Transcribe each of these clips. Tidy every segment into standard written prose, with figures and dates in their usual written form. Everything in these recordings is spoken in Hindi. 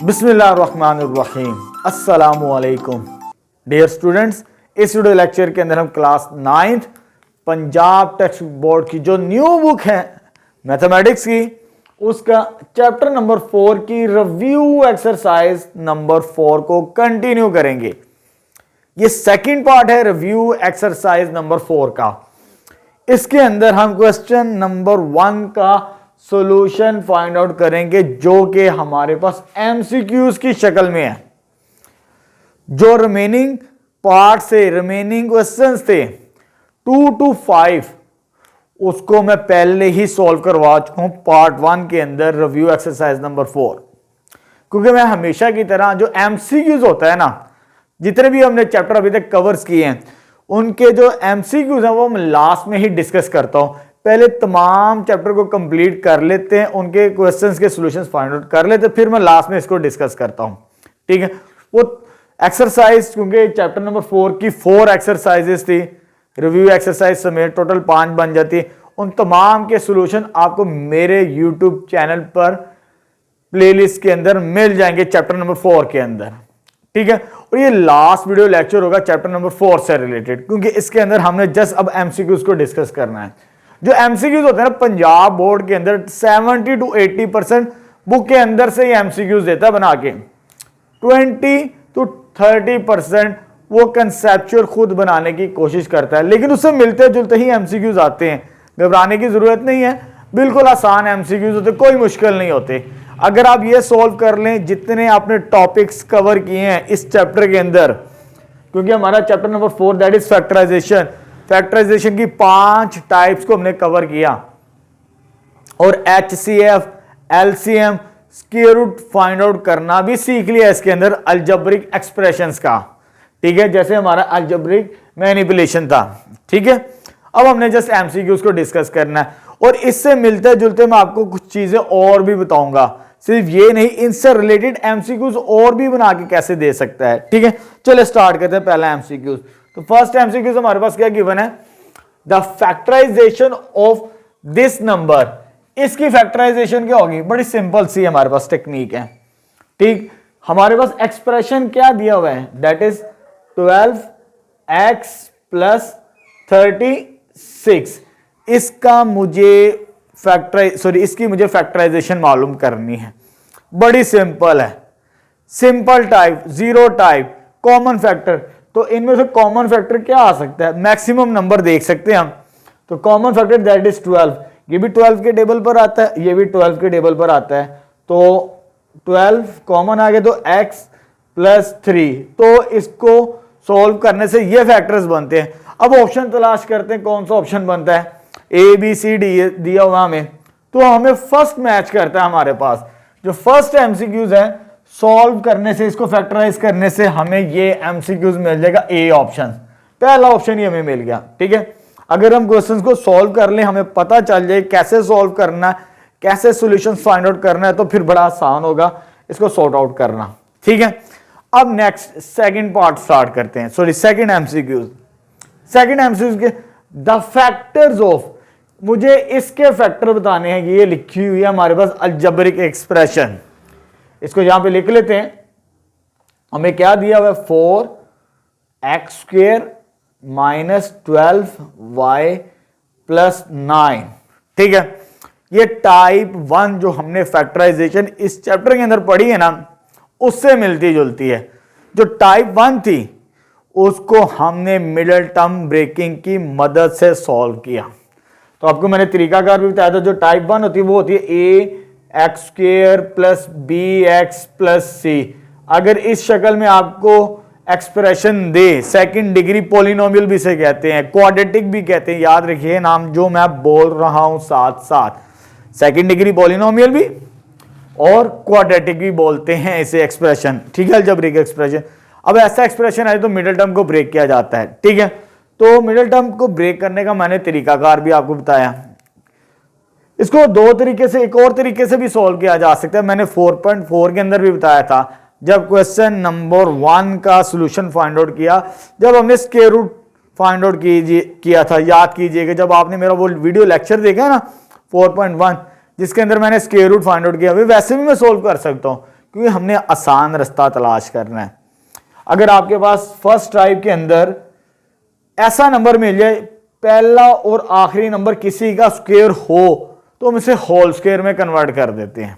बिस्मिल्लाहिर्रहमानिर्रहीम अस्सलामुअलैकुम डियर स्टूडेंट्स। इस वीडियो लेक्चर के अंदर हम class 9th Punjab text board की जो न्यू बुक है मैथमेटिक्स की, उसका चैप्टर नंबर 4 की रिव्यू एक्सरसाइज नंबर 4 को कंटिन्यू करेंगे। ये सेकंड पार्ट है रिव्यू एक्सरसाइज नंबर 4 का। इसके अंदर हम क्वेश्चन नंबर 1 का सॉल्यूशन फाइंड आउट करेंगे जो कि हमारे पास एमसीक्यूज की शक्ल में है। जो रिमेनिंग पार्ट से रिमेनिंग क्वेश्चंस थे 2 to 5 उसको मैं पहले ही सॉल्व करवा चुका हूं पार्ट 1 के अंदर रिव्यू एक्सरसाइज नंबर 4। क्योंकि मैं हमेशा की तरह जो एमसीक्यूज होता है ना, जितने भी हमने चैप्टर अभी तक कवर्स किए हैं उनके जो एमसीक्यूज हैं वो मैं लास्ट में ही डिस्कस करता हूं। पहले तमाम चैप्टर को कंप्लीट कर लेते हैं, उनके क्वेश्चंस के सॉल्यूशंस फाइंड आउट कर लेते हैं, फिर मैं लास्ट में इसको डिस्कस करता हूं। ठीक है, वो एक्सरसाइज क्योंकि चैप्टर नंबर 4 की 4 एक्सरसाइजेस थी, रिव्यू एक्सरसाइज समेत टोटल 5 बन जाती। उन तमाम के सॉल्यूशन आपको मेरे यूट्यूब चैनल पर प्लेलिस्ट के अंदर मिल जाएंगे चैप्टर नंबर 4 के अंदर। ठीक है, और ये लास्ट वीडियो लेक्चर होगा चैप्टर नंबर 4 से रिलेटेड, क्योंकि इसके अंदर हमने जस्ट अब एमसीक्यूज को डिस्कस करना है। जो एमसीक्यूज होते हैं ना, पंजाब बोर्ड के अंदर 70 to 80% बुक के अंदर से ही एमसीक्यूज देता है बना के। 20 to 30% वो कंसेप्चुअल खुद बनाने की कोशिश करता है, लेकिन उससे मिलते जुलते ही एमसीक्यूज आते हैं। घबराने की जरूरत नहीं है, बिल्कुल आसान एमसीक्यूज होते, कोई मुश्किल नहीं होते। अगर आप ये सॉल्व कर लें जितने आपने टॉपिक्स कवर किए हैं इस चैप्टर के अंदर, क्योंकि हमारा chapter number 4 that is factorization, factorization की 5 टाइप्स को हमने कवर किया, और HCF, LCM, square root find out करना भी सीख लिया इसके अंदर, अलजेब्रिक एक्सप्रेशंस का। ठीक है, जैसे हमारा अलजेब्रिक मैनिपुलेशन था। ठीक है, अब हमने जस्ट एमसीक्यूज को डिस्कस करना है, और इससे मिलते जुलते मैं आपको कुछ चीजें और भी बताऊंगा। सिर्फ ये नहीं, इनसे रिलेटेड एमसीक्यूज और भी बना के कैसे दे सकता है। ठीक है, चलो स्टार्ट करते हैं पहला एमसीक्यूज। तो फर्स्ट एमसीक्यूज हमारे पास क्या गिवन है, the factorization of this number. इसकी फैक्टराइजेशन क्या होगी, बड़ी सिंपल सी हमारे पास टेक्निक है। ठीक, हमारे पास एक्सप्रेशन क्या दिया हुआ है, दैट इज 12x प्लस 36। इसका मुझे इसकी मुझे फैक्टराइजेशन मालूम करनी है। बड़ी सिंपल है, simple type, zero type, common factor. तो इनमें से कॉमन फैक्टर क्या आ सकता है, मैक्सिमम नंबर देख सकते हैं हम। तो कॉमन फैक्टर दैट इज 12, ये भी 12 के टेबल पर आता है, ये भी 12 के टेबल पर आता है। तो 12 कॉमन आ गया, तो x प्लस 3, तो इसको सोल्व करने से ये फैक्टर्स बनते हैं। अब ऑप्शन तलाश करते हैं, कौन सा ऑप्शन बनता है, ABCD दिया हुआ हमें, तो हमें फर्स्ट मैच करता है। हमारे पास जो फर्स्ट एमसीक्यूज है, सॉल्व करने से, इसको फैक्टराइज करने से हमें ये एमसीक्यूज मिल जाएगा, ए ऑप्शन, पहला ऑप्शन ही हमें मिल गया। ठीक है, अगर हम क्वेश्चंस को सॉल्व कर लें, हमें पता चल जाए कैसे सॉल्व करना है, कैसे सॉल्यूशन फाइंड आउट करना है, तो फिर बड़ा आसान होगा इसको सॉर्ट आउट करना। ठीक है, अब नेक्स्ट सेकंड पार्ट स्टार्ट करते हैं। सॉरी, सेकंड एमसीक्यूज के द फैक्टर्स ऑफ, मुझे इसके फैक्टर बताने हैं। ये लिखी हुई है हमारे पास अलजेब्रिक एक्सप्रेशन, इसको यहां पे लिख लेते हैं। हमें क्या दिया हुआ है, 4x² माइनस 12y प्लस 9। ठीक है, ये टाइप 1 जो हमने फैक्टराइजेशन इस चैप्टर के अंदर पढ़ी है ना, उससे मिलती जुलती है। जो टाइप 1 थी उसको हमने मिडिल टर्म ब्रेकिंग की मदद से सॉल्व किया। तो आपको मैंने तरीकाकार भी बताया था। जो टाइप 1 होती है वो होती है ax² plus bx plus c। अगर इस शक्ल में आपको एक्सप्रेशन दे, सेकंड डिग्री पॉलिनोमियल भी से कहते हैं, क्वाड्रेटिक भी कहते हैं, याद रखिए नाम जो मैं बोल रहा हूं साथ साथ, सेकंड डिग्री पॉलिनोमियल भी और क्वाड्रेटिक भी बोलते हैं इसे एक्सप्रेशन। ठीक है, अलजेब्रिक एक्सप्रेशन। अब ऐसा एक्सप्रेशन है तो मिडिल टर्म को ब्रेक किया जाता है। ठीक है, तो मिडिल टर्म को ब्रेक करने का मैंने तरीकाकार भी आपको बताया। इसको दो तरीके से, एक और तरीके से भी सॉल्व किया जा सकता है, मैंने 4.4 के अंदर भी बताया था जब क्वेश्चन नंबर 1 का सॉल्यूशन फाइंड आउट किया, जब हमने स्क्वायर रूट फाइंड आउट किया था। याद कीजिएगा, जब आपने मेरा वो वीडियो लेक्चर देखा ना 4.1, जिसके अंदर मैंने स्क्वायर रूट फाइंड आउट किया, वैसे भी मैं सोल्व कर सकता हूं, क्योंकि हमने आसान रास्ता तलाश करना है। अगर आपके पास फर्स्ट टाइप के अंदर ऐसा नंबर मिल जाए पहला और आखिरी नंबर किसी का स्क्वायर हो तो हम इसे होल स्क्वायर में कन्वर्ट कर देते हैं।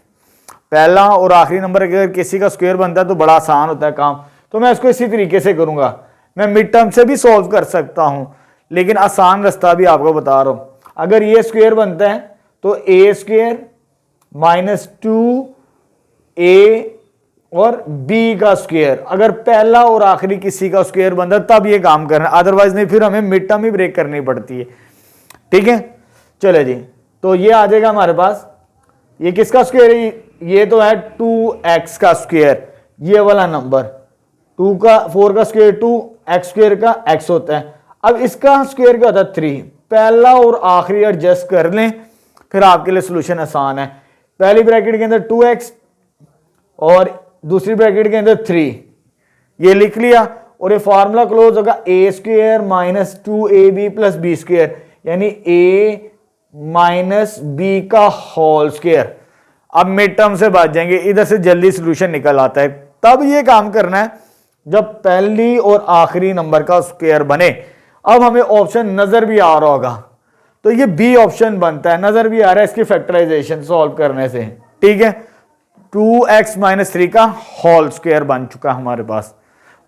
पहला और आखिरी नंबर अगर किसी का स्क्वायर बनता है तो बड़ा आसान होता है काम, तो मैं इसको इसी तरीके से करूंगा। मैं मिड टर्म से भी सॉल्व कर सकता हूं, लेकिन आसान रास्ता भी आपको बता रहा हूं। अगर ये स्क्वायर बनता है तो ए स्क्वायर माइनस 2a और b का स्क्वायर, अगर पहला और आखिरी किसी का स्क्वायर बनता है तब ये काम करना, अदरवाइज नहीं फिर हमें मिड टर्म ही ब्रेक करनी पड़ती है। ठीक है, चले जी, तो ये आ जाएगा हमारे पास। ये किसका स्क्वायर है? ये तो है 2x का स्क्वायर, ये वाला नंबर 4 का स्क्वायर 2, x स्क्वायर का x होता है। अब इसका स्क्वायर क्या होता है? 3। पहला और आखिरी एडजस्ट कर लें, फिर आपके लिए सोल्यूशन आसान है। पहली ब्रैकेट के अंदर 2x और दूसरी ब्रैकेट के अंदर 3, ये लिख लिया और ये फार्मूला क्लोज होगा a square minus 2ab plus B square, यानी a माइनस बी का होल स्क्वायर। अब मिड टर्म से बच जाएंगे, इधर से जल्दी सोल्यूशन निकल आता है। तब ये काम करना है जब पहली और आखिरी नंबर का स्क्वायर बने। अब हमें ऑप्शन नजर भी आ रहा होगा, तो ये बी ऑप्शन बनता है, नजर भी आ रहा है इसकी फैक्टराइजेशन सॉल्व करने से। ठीक है, 2x माइनस 3 का होल स्क्वायर बन चुका हमारे पास,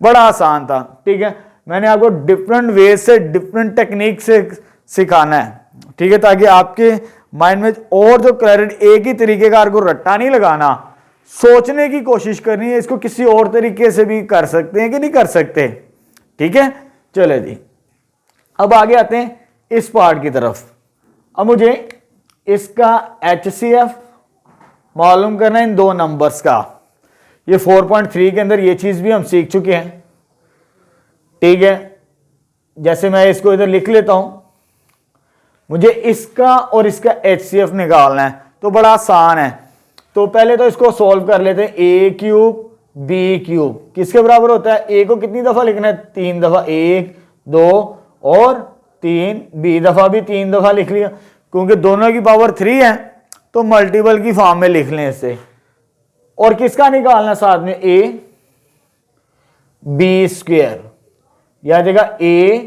बड़ा आसान था। ठीक है, मैंने आपको डिफरेंट वे से डिफरेंट टेक्निक से सिखाना है, ठीक है, ताकि आपके माइंड में और जो क्लैरिटी, एक ही तरीके का आपको रट्टा नहीं लगाना, सोचने की कोशिश करनी है, इसको किसी और तरीके से भी कर सकते हैं कि नहीं कर सकते। ठीक है, चले जी, अब आगे आते हैं इस पार्ट की तरफ। अब मुझे इसका HCF मालूम करना है इन दो नंबर्स का। ये 4.3 के अंदर ये चीज भी हम सीख चुके हैं। ठीक है, जैसे मैं इसको इधर लिख लेता हूं, मुझे इसका और इसका HCF निकालना है, तो बड़ा आसान है। तो पहले तो इसको सॉल्व कर लेते हैं। a क्यूब b क्यूब किसके बराबर होता है? a को कितनी दफा लिखना है? 3 दफा, 1 2 और 3, b दफा भी 3 दफा लिख लिया, क्योंकि दोनों की पावर 3 है तो मल्टीपल की फॉर्म में लिख लें इसे। और किसका निकालना साथ में? a b स्क्वायर, यह आ जाएगा a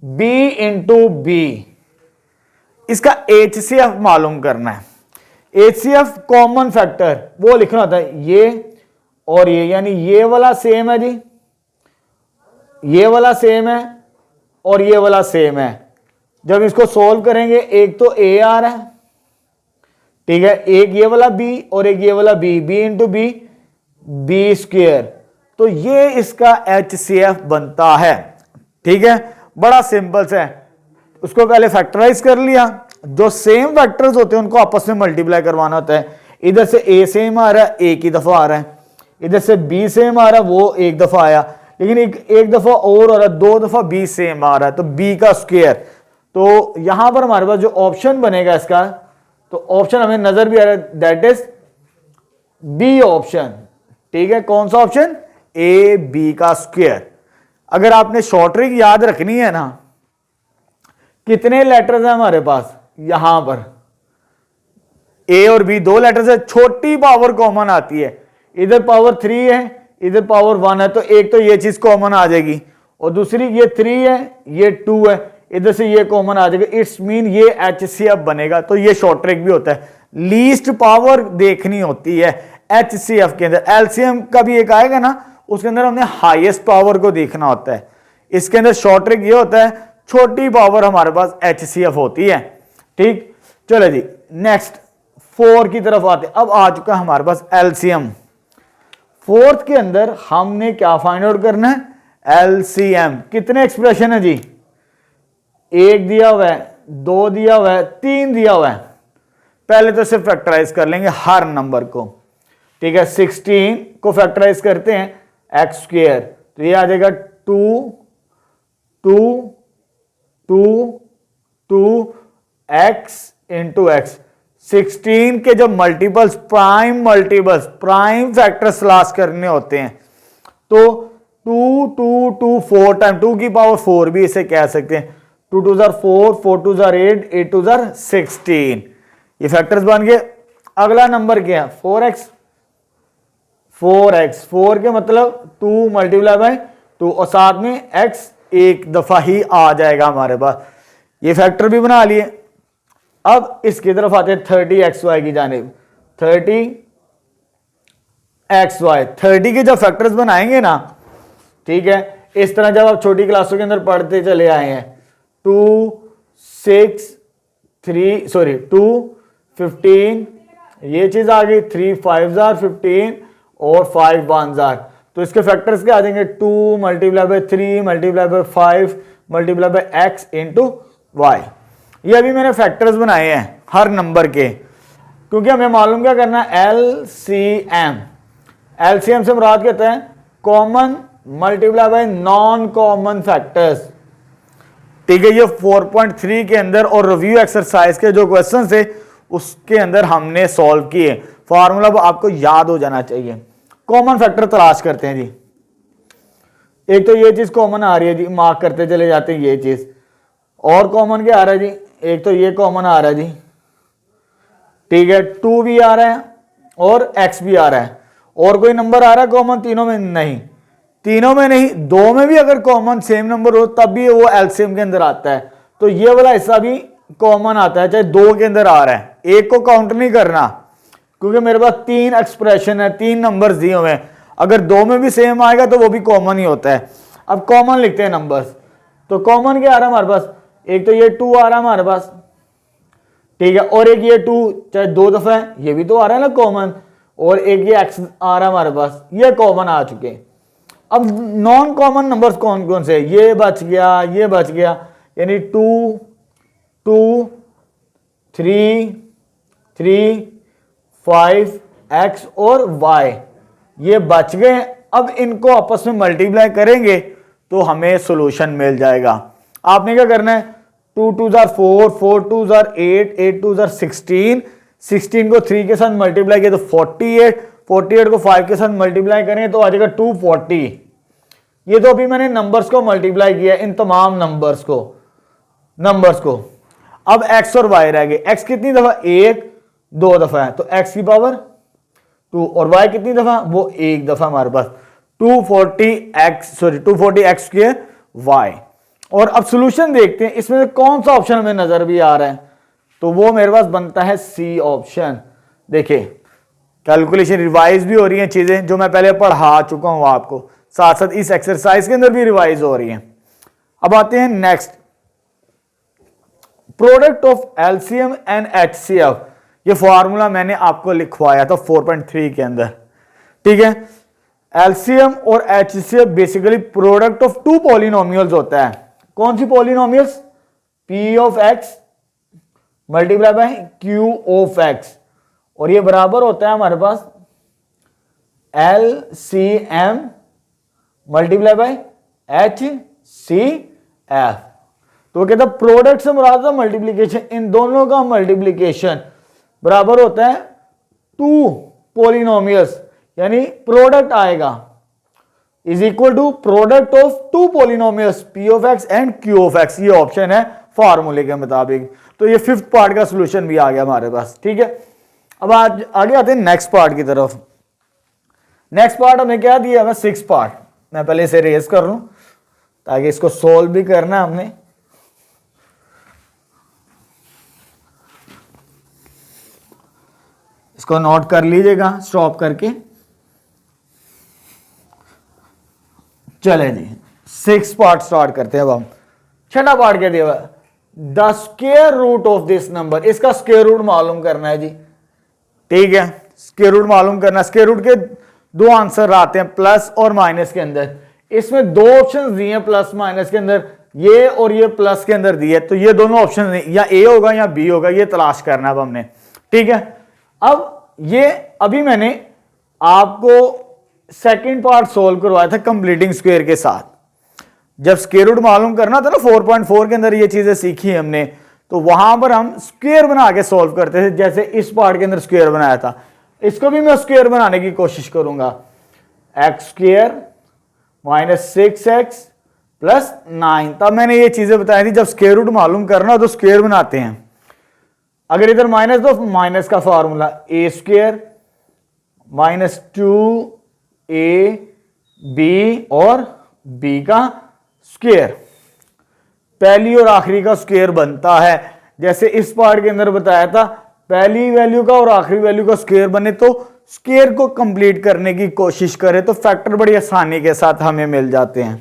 b इंटू बी। इसका HCF मालूम करना है। HCF कॉमन फैक्टर वो लिखना होता है, ये और ये, यानी ये वाला सेम है जी, ये वाला सेम है और ये वाला सेम है। जब इसको सोल्व करेंगे, एक तो a आ रहा है, ठीक है, एक ये वाला b और एक ये वाला b इंटू बी स्क्वायर, तो ये इसका HCF बनता है। ठीक है, बड़ा सिंपल सा है। उसको पहले फैक्टराइज कर लिया, जो सेम फैक्टर्स होते हैं उनको आपस में मल्टीप्लाई करवाना होता है। इधर से a सेम आ रहा है, एक ही दफा आ रहा है, इधर से b सेम आ रहा है, वो एक दफा आया, लेकिन एक दफा और आ रहा है, 2 दफा b सेम आ रहा है, तो b का स्क्वायर। तो यहां पर हमारे पास जो ऑप्शन बनेगा इसका, तो ऑप्शन हमें नजर भी आ रहा है, दैट इज बी ऑप्शन। ठीक है, कौन सा ऑप्शन? a b का स्क्वायर। अगर आपने शॉर्ट ट्रिक याद रखनी है ना, कितने लेटर्स हैं हमारे पास? यहां पर a और b 2 लेटर्स है, छोटी पावर कॉमन आती है, इधर पावर 3 है, इधर पावर 1 है, तो एक तो ये चीज कॉमन आ जाएगी, और दूसरी ये 3 है, ये 2 है, इधर से ये कॉमन आ जाएगा। इट्स मीन ये HCF बनेगा। तो ये शॉर्ट ट्रिक भी होता है, लीस्ट पावर देखनी होती है HCF के अंदर। LCM का भी एक आएगा ना, उसके अंदर हमने हाईएस्ट पावर को देखना होता है। इसके अंदर शॉर्ट ट्रिक ये होता है, छोटी पावर हमारे पास HCF होती है। ठीक, चलो जी, नेक्स्ट 4 की तरफ आते। अब आ चुका हमारे पास LCM। 4th के अंदर हमने क्या फाइंड आउट करना है? LCM। कितने एक्सप्रेशन है जी? 1 दिया हुआ है, 2 दिया हुआ है, 3 दिया हुआ है। पहले तो सिर्फ फैक्टराइज कर लेंगे हर नंबर को। ठीक है, 16 को फैक्टराइज करते हैं x स्क्वायर, तो ये आ जाएगा 2 2 2 2 x इंटू एक्स। 16 के जब मल्टीपल्स, प्राइम फैक्टर्स तलाश करने होते हैं, तो 2 2 2 4 टाइम 2 की पावर 4 भी इसे कह सकते हैं। 2 2 जार 4, 4 2 जार 8, 8 2 जार 16, ये फैक्टर्स बन गए। अगला नंबर क्या है? 4x। 4x, 4 के मतलब 2 मल्टीप्लाई बाय 2 और साथ में x एक दफा ही आ जाएगा हमारे पास। ये फैक्टर भी बना लिए। अब इसकी तरफ आते हैं 30xy की जानिब। 30xy, 30 के जब फैक्टर्स बनाएंगे ना, ठीक है, इस तरह जब आप छोटी क्लासों के अंदर पढ़ते चले आए हैं, 2 6 3 सॉरी 2 15, ये चीज आ गई, 3 5 15 और 5 1 तो इसके फैक्टर्स क्या आ जाएंगे, 2 multiply by 3 multiply by 5 multiply by x into Y. ये अभी मैंने फैक्टर्स बनाए हैं हर नंबर के, क्योंकि हमें मालूम क्या करना है, LCM। LCM से मुराद कहते हैं common multiply by non common factors. ठीक है, ये 4.3 के अंदर और रिव्यू एक्सरसाइज के जो क्वेश्चन थे उसके अंदर हमने सॉल्व किए। फार्मूला आपको याद हो जाना चाहिए। कॉमन फैक्टर तलाश करते हैं जी। एक तो ये चीज कॉमन आ रही है जी, मार्क करते चले जाते हैं ये चीज। और कॉमन क्या आ रहा है जी, एक तो ये कॉमन आ रहा है जी, ठीक है, 2 भी आ रहा है और x भी आ रहा है। और कोई नंबर आ रहा है कॉमन तीनों में? नहीं, तीनों में नहीं, 2 में भी अगर कॉमन सेम नंबर हो तब भी वो एलसीएम के अंदर आता है। तो ये वाला हिस्सा भी कॉमन आता है, चाहे 2 के अंदर आ रहा है। एक को काउंट नहीं करना, क्योंकि मेरे पास 3 एक्सप्रेशन है, 3 नंबर्स दिए हुए हैं। अगर 2 में भी सेम आएगा तो वो भी कॉमन ही होता है। अब कॉमन लिखते हैं नंबर्स। तो कॉमन क्या आ रहा है हमारे पास, एक तो ये 2 आ रहा है हमारे पास, ठीक है, और एक ये 2 चाहे 2 दफा है, ये भी तो आ रहा है ना कॉमन। और एक ये x आ रहा है हमारे पास, ये कॉमन आ चुके हैं। अब नॉन कॉमन नंबर्स कौन कौन से, ये बच गया, ये बच गया, यानी 2 2 3 3 5 x और y ये बच गए। अब इनको आपस में मल्टीप्लाई करेंगे तो हमें सॉल्यूशन मिल जाएगा। आपने क्या करना है, 2 2 4 4 2 8 8 2 16 16 को 3 के साथ मल्टीप्लाई किया तो 48 48 को 5 के साथ मल्टीप्लाई करें तो आ जाएगा 240। ये तो अभी मैंने नंबर्स को मल्टीप्लाई किया, इन तमाम नंबर्स को। अब x और y रह गए। x कितनी दफा, 1 2 दफा है तो x की पावर 2, और y कितनी दफा, वो 1 दफा हमारे पास, 240x स्क्वायर y। और अब सॉल्यूशन देखते हैं, इसमें से कौन सा ऑप्शन हमें नजर भी आ रहा है, तो वो मेरे पास बनता है सी ऑप्शन। देखिए कैलकुलेशन रिवाइज भी हो रही हैं चीजें जो मैं पहले पढ़ा चुका हूं आपको, साथ साथ इस एक्सरसाइज के अंदर भी रिवाइज हो रही हैं। अब आते हैं next, product of LCM and HCF. ये फॉर्मूला मैंने आपको लिखवाया था 4.3 के अंदर, ठीक है। एलसीएम और HCF basically product of 2 polynomials होता है। कौन सी polynomials, p of x multiply by q of x, और ये बराबर होता है हमारे पास LCM मल्टीप्लाई बाय HCF। तो कहता है प्रोडक्ट से मुराद मल्टीप्लीकेशन, इन दोनों का मल्टीप्लीकेशन बराबर होता है 2 पॉलिनोमियल्स, यानी प्रोडक्ट आएगा is equal to product of 2 polynomials p of x and q of x। ये ऑप्शन है फार्मूले के मुताबिक। तो ये 5th पार्ट का सॉल्यूशन भी आ गया हमारे पास, ठीक है। अब आज आगे आते हैं नेक्स्ट पार्ट की तरफ। नेक्स्ट पार्ट हमें क्या दिया, हमें 6 पार्ट। मैं पहले इसे रेज कर लूं ताकि इसको सोल्व भी करना है हमने। इसको नोट कर लीजिएगा स्टॉप करके। चले जी 6 पार्ट स्टार्ट करते हैं। अब हम 6वां पार्ट क्या दिया हुआ है, the square root of this number. इसका स्क्वायर रूट मालूम करना है जी, ठीक है। स्क्वायर रूट मालूम करना, स्क्वायर रूट के 2 आंसर आते हैं प्लस और माइनस के अंदर। इसमें 2 ऑप्शन दिए हैं प्लस माइनस के अंदर, ये और ये प्लस के अंदर दिए, तो ये दोनों ऑप्शन या ए होगा या बी होगा, ये तलाश करना अब हमने, ठीक है। अब ये अभी मैंने आपको सेकंड पार्ट सोल्व करवाया था कंप्लीटिंग स्क्वायर के साथ। जब स्क्वायर रूट मालूम करना था ना 4.4 के अंदर, ये चीजें सीखी हमने, तो वहां पर हम स्क्वायर बना के सोल्व करते थे। जैसे इस पार्ट के अंदर स्क्वायर बनाया था, इसको भी मैं स्क्वायर बनाने की कोशिश करूंगा। X square minus 6x plus 9। तब मैंने ये चीजें बताई थी, जब स्क्वायर रूट मालूम करना तो स्क्वायर बनाते हैं। अगर इधर माइनस तो माइनस का formula a square minus 2 A B और बी का स्क्वायर, पहली और आखिरी का स्क्वायर बनता है। जैसे इस पार्ट के अंदर बताया था, पहली वैल्यू का और आखिरी वैल्यू का स्क्वायर बने तो स्क्वायर को कंप्लीट करने की कोशिश करें तो फैक्टर बड़ी आसानी के साथ हमें मिल जाते हैं।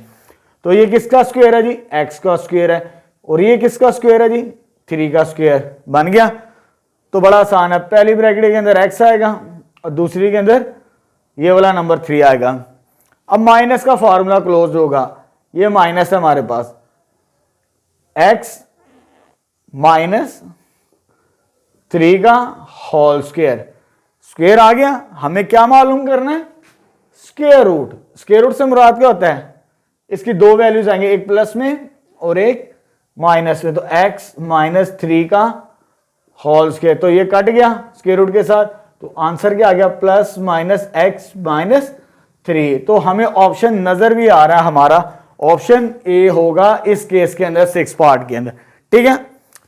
तो ये किसका स्क्वायर है जी? एक्स का स्क्वायर है। और ये किसका स्क्वायर है जी? 3 का स्क्वायर बन गया। तो बड़ा आसान है, पहली ब्रैकेट के अंदर एक्स आएगा और दूसरी के अंदर ये वाला नंबर 3 आएगा। अब माइनस का फॉर्मूला क्लोज होगा, ये माइनस है हमारे पास, एक्स माइनस 3 का होल स्क्वायर, स्क्वायर आ गया। हमें क्या मालूम करना है? Square root. स्क्वायर रूट से मुराद क्या होता है? इसकी दो वैल्यूज आएंगे, एक प्लस में और एक माइनस में। तो x माइनस 3 का होल स्क्वायर, तो ये कट गया स्क्वायर रूट के साथ, तो आंसर क्या आ गया? Plus minus x minus 3। तो हमें ऑप्शन नजर भी आ रहा है, हमारा ऑप्शन ए होगा इस केस के अंदर, 6 पार्ट के अंदर। ठीक है,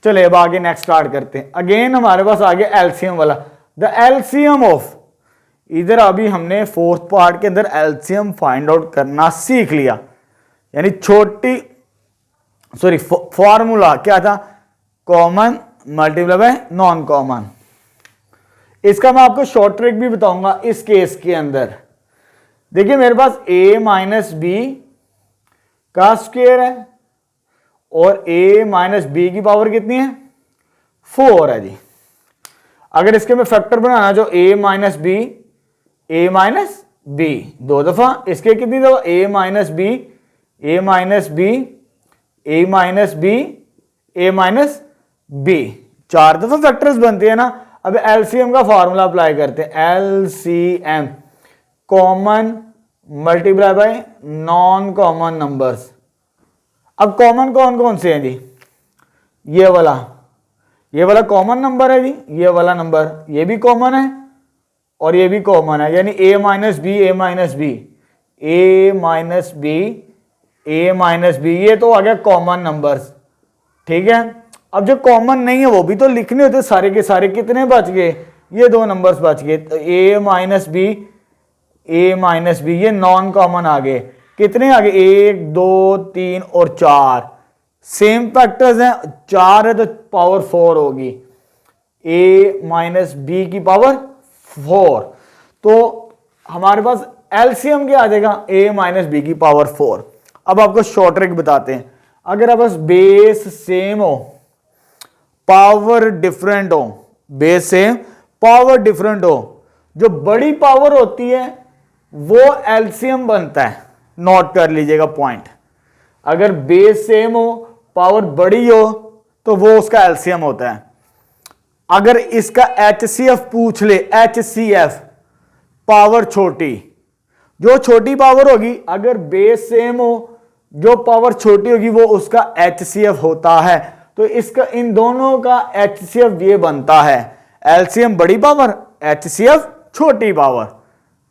चलिए अब आगे नेक्स्ट स्टार्ट करते हैं। अगेन हमारे पास आ गया एलसीएम वाला, द एलसीएम ऑफ, इधर अभी हमने 4th पार्ट के अंदर एलसीएम फाइंड आउट करना सीख लिया, यानी फॉर्मूला क्या था? Common multiply by non common. इसका मैं आपको शॉर्ट ट्रिक भी बताऊंगा इस केस के अंदर। देखिए मेरे पास a माइनस बी का स्क्वायर है और a माइनस बी की पावर कितनी है? 4 है जी। अगर इसके में फैक्टर बनाना जो a minus B, a minus B दो दफा, इसके कितनी दफा? a minus B, a minus B, a minus B, a minus B, 4 दफा फैक्टर्स बनते हैं ना। अब एलसीएम का फॉर्मूला अप्लाई करते हैं, LCM common multiply by non common numbers. अब कॉमन कौन कौन से हैं जी? ये वाला कॉमन नंबर है जी, ये वाला नंबर, ये भी कॉमन है और ये भी कॉमन है, यानी a minus B, a minus B, a minus B, a minus B, ये तो आ गया कॉमन नंबर्स। ठीक है, अब जो कॉमन नहीं है वो भी तो लिखने होते सारे के सारे। कितने बच गए? ये 2 नंबर्स बच गए, तो a minus B, a minus B, ये नॉन कॉमन आ गए। कितने आ गए? 1 2 3 और 4, सेम फैक्टर्स हैं, 4 है तो पावर 4 होगी, a माइनस बी की पावर 4। तो हमारे पास एलसीएम क्या आ जाएगा? a माइनस बी की पावर 4। अब आपको शॉर्ट ट्रिक बताते हैं, अगर आप बस बेस सेम हो पावर डिफरेंट हो, बेस सेम पावर डिफरेंट हो, जो बड़ी पावर होती है वो एलसीएम बनता है। नोट कर लीजिएगा पॉइंट, अगर बेस सेम हो पावर बड़ी हो तो वो उसका एलसीएम होता है। अगर इसका एचसीएफ पूछ ले, एचसीएफ पावर छोटी, जो छोटी पावर होगी, अगर बेस सेम हो जो पावर छोटी होगी वो उसका एचसीएफ होता है। तो इसका इन दोनों का एचसीएफ ये बनता है, एलसीएम बड़ी पावर, एचसीएफ छोटी पावर।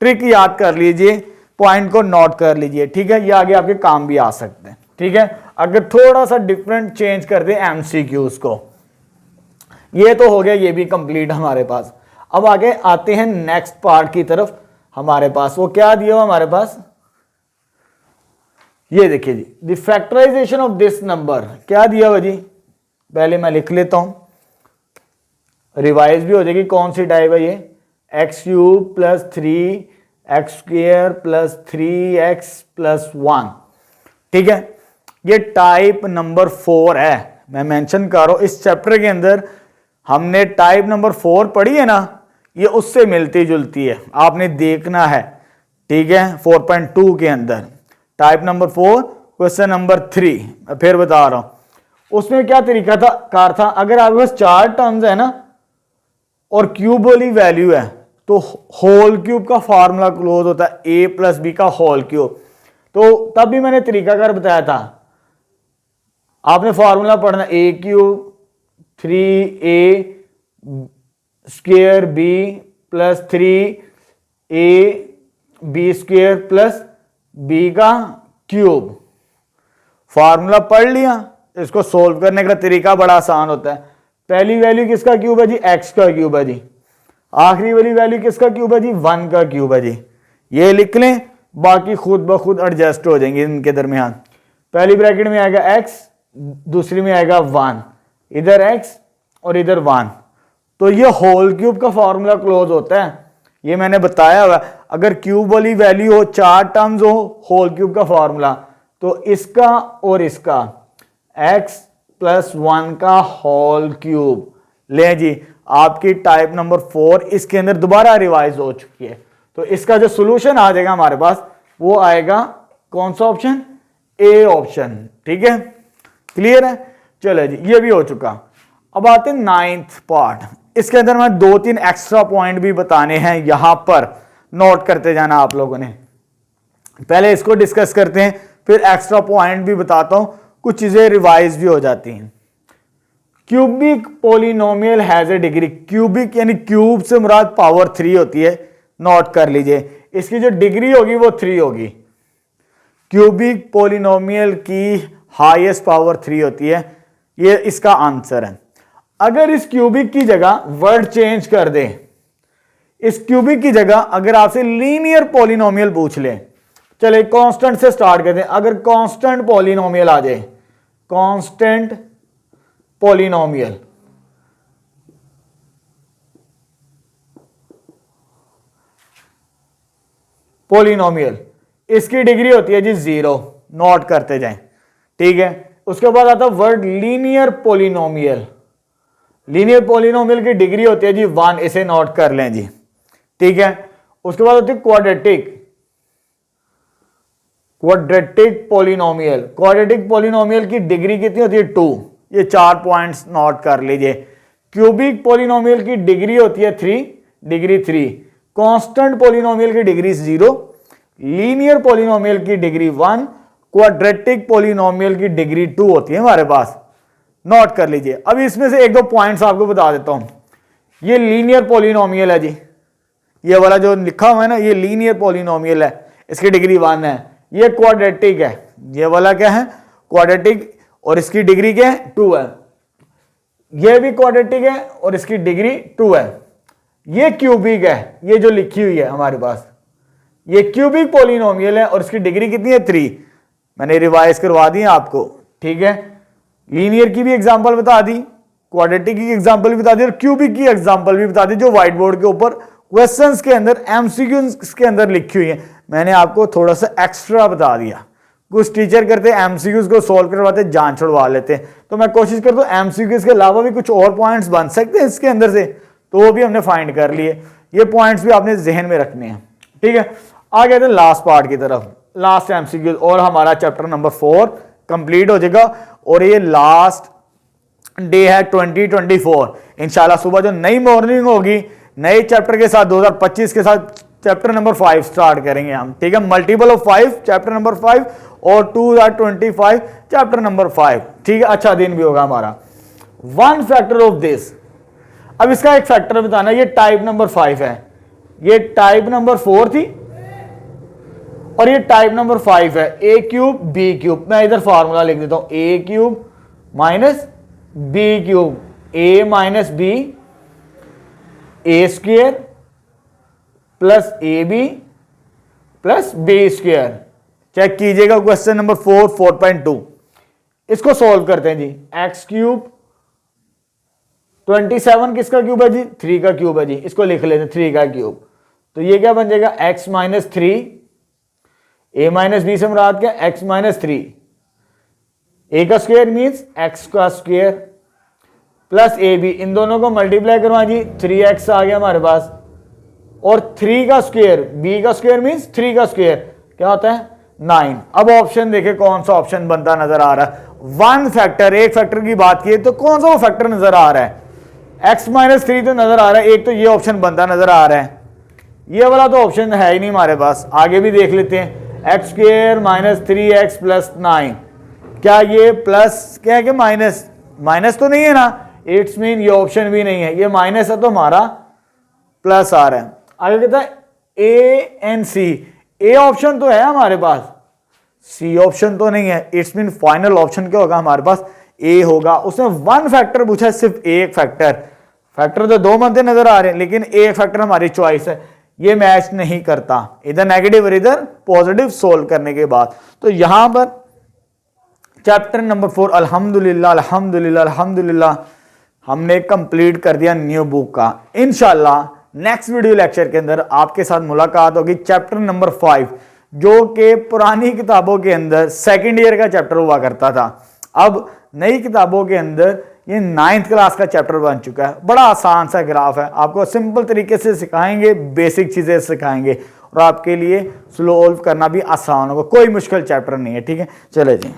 ट्रिक याद कर लीजिए, पॉइंट को नोट कर लीजिए। ठीक है, ये आगे आपके काम भी आ सकते हैं। ठीक है, अगर थोड़ा सा डिफरेंट चेंज कर दें एमसीक्यूज को। ये तो हो गया, ये भी कंप्लीट हमारे पास। अब आगे आते हैं नेक्स्ट पार्ट की तरफ। हमारे पास वो क्या दिया हुआ हमारे पास, ये देखिए जी, the factorization of this number क्या दिया हुआ जी? पहले मैं लिख लेता हूं, रिवाइज भी हो जाएगी कौन सी टाइप है ये। X cube plus 3x square plus 3x plus 1। ठीक है, ये टाइप नंबर 4 है, मैं मेंशन कर रहा हूं। इस चैप्टर के अंदर हमने टाइप नंबर 4 पढ़ी है ना, ये उससे मिलती जुलती है, आपने देखना है। ठीक है, 4.2 के अंदर टाइप नंबर 4 क्वेश्चन नंबर 3, मैं फिर बता रहा हूं उसमें क्या तरीका था कार था। अगर आपके पास 4 टर्म्स है ना और क्यूब वाली वैल्यू है तो होल क्यूब का फॉर्मूला क्लोज होता है, a प्लस बी का होल क्यूब। तो तब भी मैंने तरीकाकार बताया था, आपने फॉर्मूला पढ़ना a cube 3a square b plus 3a b square plus b का क्यूब। फॉर्मूला पढ़ लिया, इसको सोल्व करने का तरीका बड़ा आसान होता है। पहली वैल्यू किसका क्यूब है जी? x का क्यूब है जी। आखिरी वाली वैल्यू किसका क्यूब है जी? 1 का क्यूब है जी। ये लिख लें, बाकी खुद ब खुद एडजस्ट हो जाएंगे इनके दरमियान। पहली ब्रैकेट में आएगा x, दूसरी में आएगा 1, इधर x और इधर 1, तो ये होल क्यूब का फॉर्मूला क्लोज होता है। ये मैंने बताया हुआ, अगर क्यूब वाली वैल्यू हो, 4 टर्म्स हो, होल क्यूब का फॉर्मूला, तो इसका और इसका x + 1 का होल क्यूब ले जी। आपकी टाइप नंबर 4 इसके अंदर दोबारा रिवाइज हो चुकी है, तो इसका जो सोल्यूशन आ जाएगा हमारे पास वो आएगा कौन सा ऑप्शन, ए ऑप्शन। ठीक है, क्लियर है। चलो जी, ये भी हो चुका। अब आते हैं 9th पार्ट। इसके अंदर मैं 2-3 एक्स्ट्रा पॉइंट भी बताने हैं, यहां पर नोट करते जाना आप लोगों ने। पहले इसको डिस्कस करते हैं, फिर एक्स्ट्रा पॉइंट भी बताता हूं, कुछ चीजें रिवाइज भी हो जाती हैं। Cubic polynomial has a degree. Cubic यानी क्यूब से मुराद पावर 3 होती है, नोट कर लीजिए। इसकी जो डिग्री होगी वो 3 होगी। क्यूबिक पोलिनोमियल की हाईएस्ट पावर 3 होती है, ये इसका आंसर है। अगर इस क्यूबिक की जगह वर्ड चेंज कर दें, इस क्यूबिक की जगह अगर आपसे लीनियर पोलिनोमियल पूछ ले, चले कांस्टेंट से स्टार्ट करते हैं। अगर कांस्टेंट पोलिनोमियल आ जाए, कांस्टेंट पोलिनोमियल, पोलिनोमियल इसकी डिग्री होती है जी 0, नोट करते जाएं। ठीक है, उसके बाद आता है word linear polynomial. Linear polynomial की डिग्री होती है जी 1, इसे नोट कर लें जी। ठीक है, उसके बाद होती है quadratic, quadratic polynomial. Quadratic polynomial की डिग्री कितनी होती है 2, ये 4 पॉइंट्स नोट कर लीजिए। क्यूबिक पोलिनोमियल की डिग्री होती है 3, डिग्री 3। कांस्टेंट पोलिनोमियल की डिग्री 0, लीनियर पोलिनोमियल की डिग्री 1, क्वाड्रेटिक पोलिनोमियल की डिग्री 2 होती है हमारे पास, नोट कर लीजिए। अब इसमें से 1-2 पॉइंट्स आपको बता देता हूं। ये लीनियर पोलिनोमियल है जी, ये वाला जो लिखा हुआ है ना, ये लीनियर पोलिनोमियल है, इसकी डिग्री 1 है। ये क्वाड्रेटिक है, ये वाला क्या है, क्वाड्रेटिक, और इसकी डिग्री क्या है 2 है। ये भी क्वाड्रेटिक है और इसकी डिग्री 2 है। ये क्यूबिक है, ये जो लिखी हुई है हमारे पास, ये क्यूबिक पोलिनोमियल है और इसकी डिग्री कितनी है 3। मैंने रिवाइज करवा दी आपको। ठीक है, लीनियर की भी एग्जांपल बता दी, क्वाड्रेटिक की एग्जांपल भी बता दी और क्यूबिक की एग्जांपल भी बता दी, जो व्हाइट बोर्ड के ऊपर क्वेश्चंस के अंदर, एमसीक्यूज के अंदर लिखी हुई है। मैंने आपको थोड़ा सा एक्स्ट्रा बता दिया। कुछ टीचर करते एमसीक्यूज को सॉल्व करवाते, जान छुड़वा लेते, तो मैं कोशिश करता हूं एमसीक्यूज के अलावा भी कुछ और पॉइंट्स बन सकते हैं इसके अंदर से, तो वो भी हमने फाइंड कर लिए। ये पॉइंट्स भी आपने जहन में रखने हैं। ठीक है, आ गए थे लास्ट पार्ट की तरफ, लास्ट एमसीक्यूज, और हमारा चैप्टर नंबर 4 कंप्लीट हो जाएगा। और ये लास्ट डे है 2024। इंशाल्लाह सुबह जो नई मॉर्निंग होगी, नए चैप्टर के साथ 2025 के साथ चैप्टर नंबर 5 स्टार्ट करेंगे हम। ठीक है, मल्टीपल ऑफ 5 चैप्टर नंबर 5 और 2025 चैप्टर नंबर 5। ठीक है, अच्छा दिन भी होगा हमारा। 1 फैक्टर ऑफ दिस, अब इसका एक फैक्टर बताना। ये टाइप नंबर 5 है, ये टाइप नंबर 4 थी और ये टाइप नंबर 5 है। ए क्यूब बी क्यूब, मैं इधर फॉर्मूला लिख देता हूं, A cube minus B cube, A minus B, A square plus A B plus B square. Check कीजिएगा क्वेश्चन नंबर 4 4.2। इसको सॉल्व करते हैं जी। एक्स क्यूब 27 किसका क्यूब है जी, 3 का क्यूब है जी, इसको लिख लेते हैं 3 का क्यूब। तो ये क्या बन जाएगा, x माइनस 3, ए माइनस बी से मुराद क्या, x माइनस 3, ए का स्क्वायर मीन्स x का स्क्वायर प्लस ए बी, इन दोनों को मल्टीप्लाई करवा जी, 3x आ गया हमारे पास, और 3 का स्क्वायर, b का स्क्वायर मीन्स 3 का स्क्वायर क्या होता है 9। अब ऑप्शन देखे कौन सा ऑप्शन बनता नजर आ रहा है। 1 फैक्टर, एक फैक्टर की बात की तो कौन सा वो फैक्टर नजर आ रहा है, x माइनस 3 तो नजर आ रहा है, एक तो ये ऑप्शन बनता नजर आ रहा है, ये वाला तो ऑप्शन है ही नहीं हमारे पास। आगे भी देख लेते हैं, x square minus 3x plus 9, क्या ये प्लस क्या है कि माइनस, माइनस तो नहीं है ना, इट्स मीन ये ऑप्शन भी नहीं है, ये माइनस है तो हमारा प्लस आ रहा है। आगे कहता है A and C, A option तो है हमारे पास, सी ऑप्शन तो नहीं है, इट्स मीन फाइनल ऑप्शन क्या होगा हमारे पास, ए होगा। उसने 1 फैक्टर पूछा है, सिर्फ एक फैक्टर, फैक्टर तो 2 बनते नजर आ रहे हैं लेकिन एक फैक्टर हमारी चॉइस है। ये मैच नहीं करता, इधर नेगेटिव और इधर पॉजिटिव सोल्व करने के बाद। तो यहां पर चैप्टर नंबर 4 अल्हम्दुलिल्लाह अल्हम्दुलिल्लाह अल्हम्दुलिल्लाह हमने कंप्लीट कर दिया न्यू बुक का। इंशाल्लाह नेक्स्ट वीडियो लेक्चर के अंदर आपके साथ मुलाकात होगी चैप्टर नंबर 5, जो कि पुरानी किताबों के अंदर सेकंड ईयर का चैप्टर हुआ करता था। अब नई किताबों के अंदर ये 9th क्लास का चैप्टर बन चुका है। बड़ा आसान सा ग्राफ है, आपको सिंपल तरीके से सिखाएंगे, बेसिक चीजें सिखाएंगे और आपके लिए सोल्व करना भी आसान होगा, कोई मुश्किल चैप्टर नहीं है। ठीक है, चले जी।